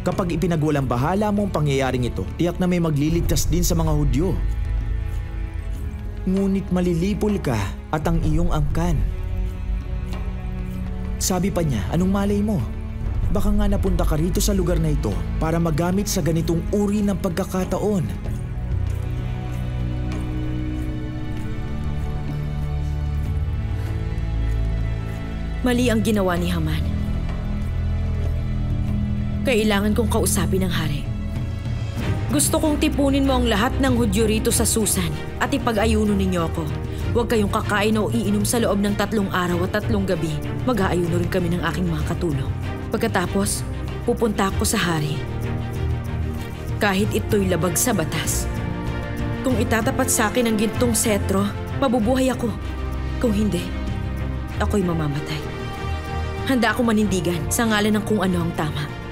Kapag ipinagwalang bahala mo ang pangyayaring ito, tiyak na may magliligtas din sa mga Hudyo. Ngunit malilipol ka at ang iyong angkan. Sabi pa niya, anong malay mo? Baka nga napunta ka rito sa lugar na ito para magamit sa ganitong uri ng pagkakataon. Mali ang ginawa ni Haman. Kailangan kong kausapin ang hari. Gusto kong tipunin mo ang lahat ng Hudyo rito sa Susan at ipag-ayuno ninyo ako. Huwag kayong kakain o iinom sa loob ng 3 araw at 3 gabi. Mag-aayuno rin kami ng aking mga katulong. Pagkatapos, pupunta ako sa hari. Kahit ito'y labag sa batas. Kung itatapat sa akin ang gintong setro, mabubuhay ako. Kung hindi, ako'y mamamatay. Handa akong manindigan sa ngalan ng kung ano ang tama.